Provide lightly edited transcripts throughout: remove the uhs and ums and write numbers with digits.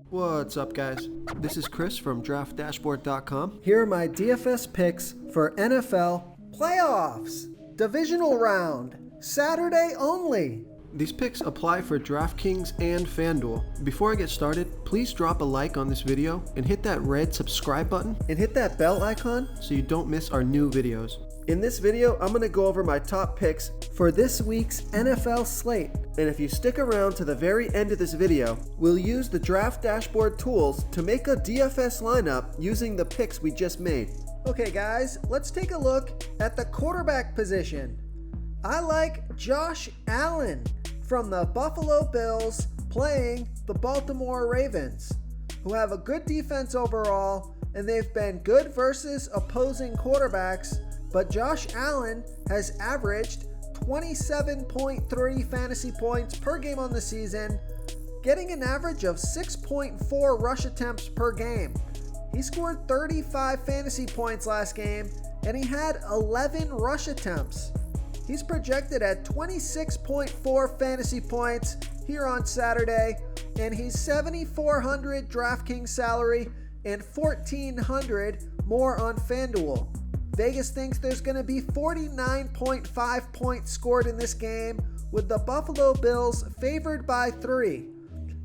What's up, guys? This is Chris from DraftDashboard.com. Here are my DFS picks for NFL playoffs, divisional round, Saturday only. These picks apply for DraftKings and FanDuel. Before I get started, please drop a like on this video and hit that red subscribe button And hit that bell icon so you don't miss our new videos. In this video, I'm going to go over my top picks for this week's NFL slate. And if you stick around to the very end of this video, we'll use the Draft Dashboard tools to make a DFS lineup using the picks we just made. Okay guys, let's take a look at the quarterback position. I like Josh Allen from the Buffalo Bills playing the Baltimore Ravens, who have a good defense overall, and they've been good versus opposing quarterbacks. But Josh Allen has averaged 27.3 fantasy points per game on the season, getting an average of 6.4 rush attempts per game. He scored 35 fantasy points last game, and he had 11 rush attempts. He's projected at 26.4 fantasy points here on Saturday, and he's 7,400 DraftKings salary and 1,400 more on FanDuel. Vegas thinks there's going to be 49.5 points scored in this game, with the Buffalo Bills favored by 3.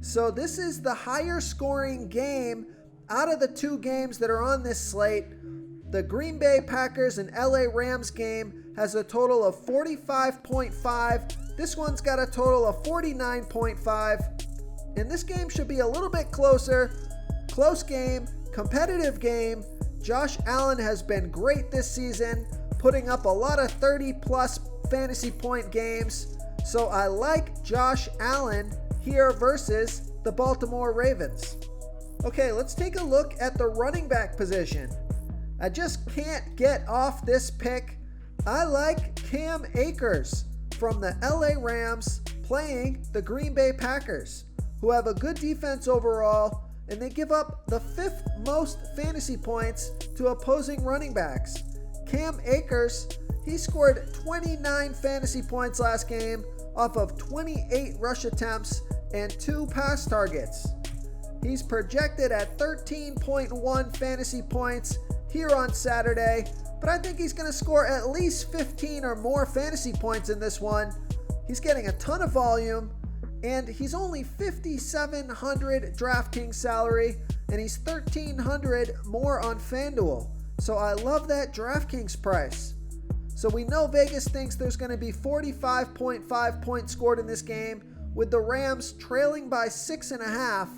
So this is the higher scoring game out of the two games that are on this slate. The Green Bay Packers and LA Rams game has a total of 45.5. This one's got a total of 49.5. And this game should be a little bit closer. Close game, competitive game. Josh Allen has been great this season, putting up a lot of 30-plus fantasy point games. So I like Josh Allen here versus the Baltimore Ravens. Okay, let's take a look at the running back position. I just can't get off this pick. I like Cam Akers from the LA Rams playing the Green Bay Packers, who have a good defense overall, and they give up the 5th most fantasy points to opposing running backs. Cam Akers, he scored 29 fantasy points last game off of 28 rush attempts and 2 pass targets. He's projected at 13.1 fantasy points here on Saturday, but I think he's going to score at least 15 or more fantasy points in this one. He's getting a ton of volume, and he's only 5,700 DraftKings salary, and he's 1,300 more on FanDuel. So I love that DraftKings price. So we know Vegas thinks there's going to be 45.5 points scored in this game, with the Rams trailing by 6.5.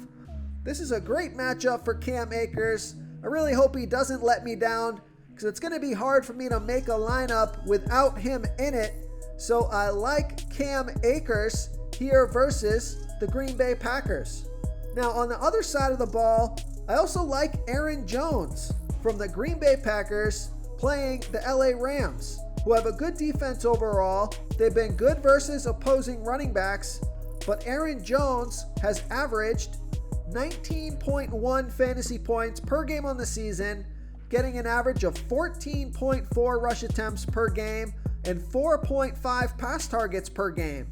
This is a great matchup for Cam Akers. I really hope he doesn't let me down, because it's going to be hard for me to make a lineup without him in it. So I like Cam Akers here versus the Green Bay Packers. Now on the other side of the ball, I also like Aaron Jones from the Green Bay Packers playing the LA Rams, who have a good defense overall. They've been good versus opposing running backs, but Aaron Jones has averaged 19.1 fantasy points per game on the season, getting an average of 14.4 rush attempts per game and 4.5 pass targets per game.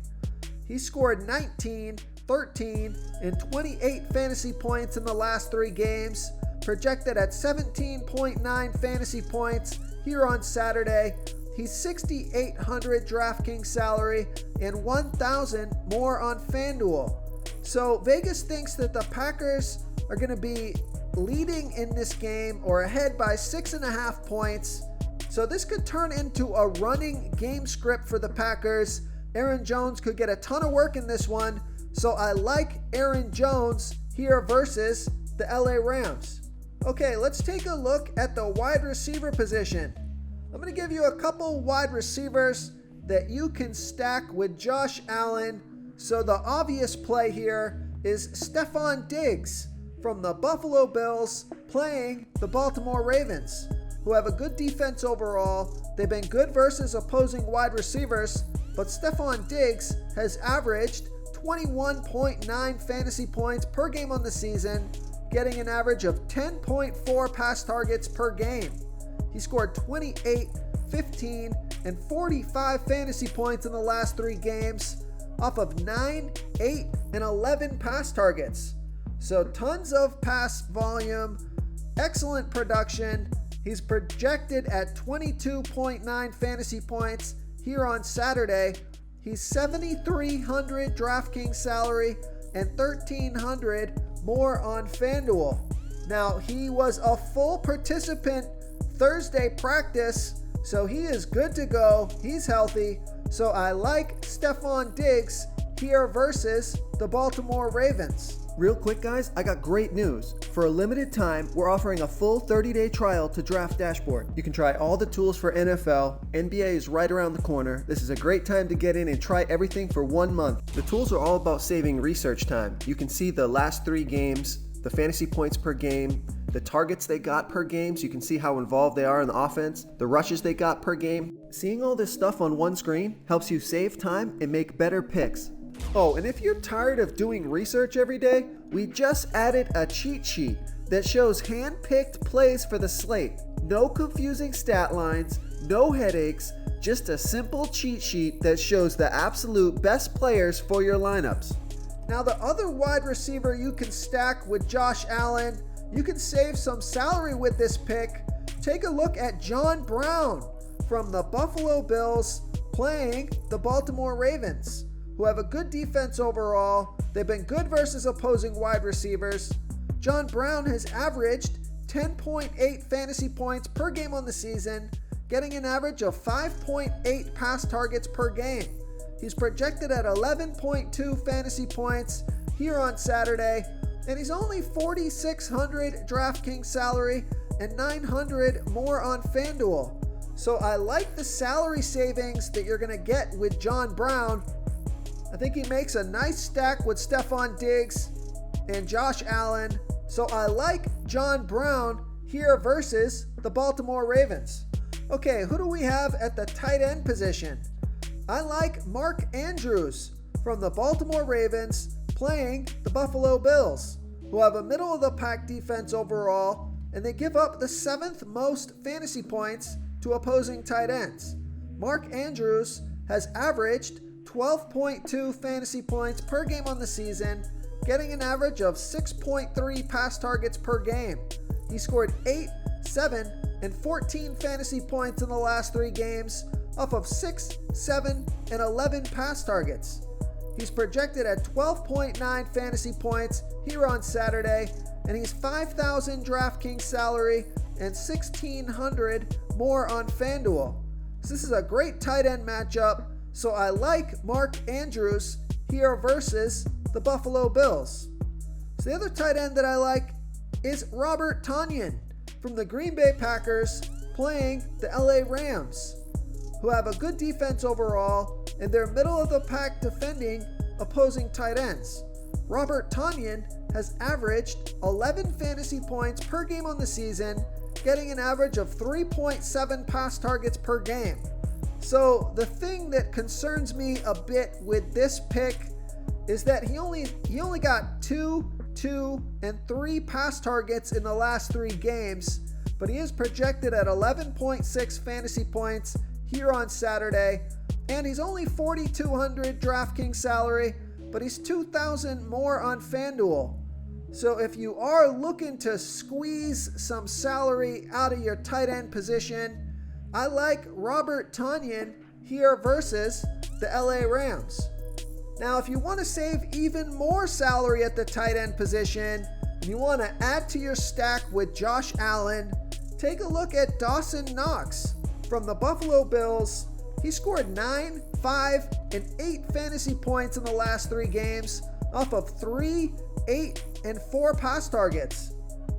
He scored 19, 13, and 28 fantasy points in the last 3 games, projected at 17.9 fantasy points here on Saturday. He's 6,800 DraftKings salary and 1,000 more on FanDuel. So Vegas thinks that the Packers are going to be leading in this game or ahead by 6.5 points. So this could turn into a running game script for the Packers. Aaron Jones could get a ton of work in this one. So I like Aaron Jones here versus the LA Rams. Okay, let's take a look at the wide receiver position. I'm going to give you a couple wide receivers that you can stack with Josh Allen. So the obvious play here is Stephon Diggs from the Buffalo Bills playing the Baltimore Ravens, who have a good defense overall. They've been good versus opposing wide receivers, but Stephon Diggs has averaged 21.9 fantasy points per game on the season, getting an average of 10.4 pass targets per game. He scored 28, 15, and 45 fantasy points in the last 3 games off of 9, 8, and 11 pass targets. So tons of pass volume, excellent production. He's projected at 22.9 fantasy points here on Saturday. He's 7,300 DraftKings salary and 1,300 more on FanDuel. Now, he was a full participant Thursday practice, so he is good to go. He's healthy. So I like Stefon Diggs here versus the Baltimore Ravens. Real quick, guys, I got great news. For a limited time, we're offering a full 30-day trial to Draft Dashboard. You can try all the tools for NFL. NBA is right around the corner. This is a great time to get in and try everything for 1 month. The tools are all about saving research time. You can see the last 3 games, the fantasy points per game, the targets they got per game, so you can see how involved they are in the offense, the rushes they got per game. Seeing all this stuff on one screen helps you save time and make better picks. Oh, and if you're tired of doing research every day, we just added a cheat sheet that shows hand-picked plays for the slate. No confusing stat lines, no headaches, just a simple cheat sheet that shows the absolute best players for your lineups. Now, the other wide receiver you can stack with Josh Allen, you can save some salary with this pick. Take a look at John Brown from the Buffalo Bills playing the Baltimore Ravens, who have a good defense overall. They've been good versus opposing wide receivers. John Brown has averaged 10.8 fantasy points per game on the season, getting an average of 5.8 pass targets per game. He's projected at 11.2 fantasy points here on Saturday, and he's only 4,600 DraftKings salary and 900 more on FanDuel. So I like the salary savings that you're going to get with John Brown. I think he makes a nice stack with Stefon Diggs and Josh Allen. So I like John Brown here versus the Baltimore Ravens. Okay, who do we have at the tight end position? I like Mark Andrews from the Baltimore Ravens playing the Buffalo Bills, who have a middle-of-the-pack defense overall, and they give up the 7th most fantasy points to opposing tight ends. Mark Andrews has averaged 12.2 fantasy points per game on the season, getting an average of 6.3 pass targets per game. He scored 8, 7, and 14 fantasy points in the last 3 games off of 6, 7, and 11 pass targets. He's projected at 12.9 fantasy points here on Saturday, and he's 5,000 DraftKings salary and 1,600 more on FanDuel. So this is a great tight end matchup. So I like Mark Andrews here versus the Buffalo Bills. So the other tight end that I like is Robert Tonyan from the Green Bay Packers playing the LA Rams, who have a good defense overall, and they're middle of the pack defending opposing tight ends. Robert Tonyan has averaged 11 fantasy points per game on the season, getting an average of 3.7 pass targets per game. So the thing that concerns me a bit with this pick is that he only got 2, 2, and 3 pass targets in the last 3 games, but he is projected at 11.6 fantasy points here on Saturday, and he's only 4,200 DraftKings salary, but he's 2,000 more on FanDuel. So if you are looking to squeeze some salary out of your tight end position, I like Robert Tonyan here versus the LA Rams. Now, if you want to save even more salary at the tight end position, and you want to add to your stack with Josh Allen, take a look at Dawson Knox from the Buffalo Bills. He scored 9, 5, and 8 fantasy points in the last 3 games off of 3, 8, and 4 pass targets.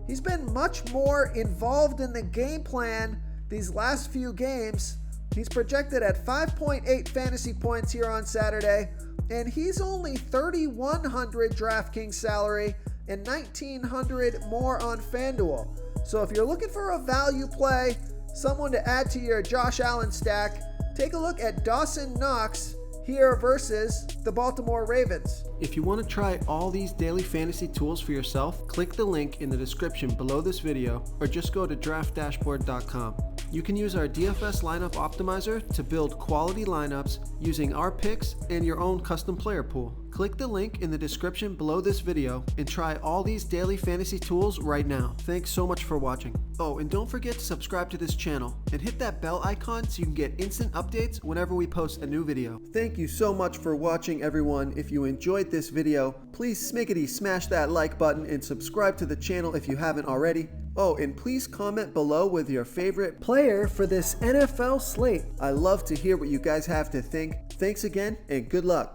He's been much more involved in the game plan these last few games. He's projected at 5.8 fantasy points here on Saturday, and he's only 3,100 DraftKings salary and 1,900 more on FanDuel. So if you're looking for a value play, someone to add to your Josh Allen stack, take a look at Dawson Knox here versus the Baltimore Ravens. If you want to try all these daily fantasy tools for yourself, click the link in the description below this video or just go to draftdashboard.com. You can use our DFS lineup optimizer to build quality lineups using our picks and your own custom player pool. Click the link in the description below this video and try all these daily fantasy tools right now. Thanks so much for watching. Oh, and don't forget to subscribe to this channel and hit that bell icon so you can get instant updates whenever we post a new video. Thank you so much for watching, everyone. If you enjoyed this video, please smiggity smash that like button and subscribe to the channel if you haven't already. Oh, and please comment below with your favorite player for this NFL slate. I love to hear what you guys have to think. Thanks again, and good luck.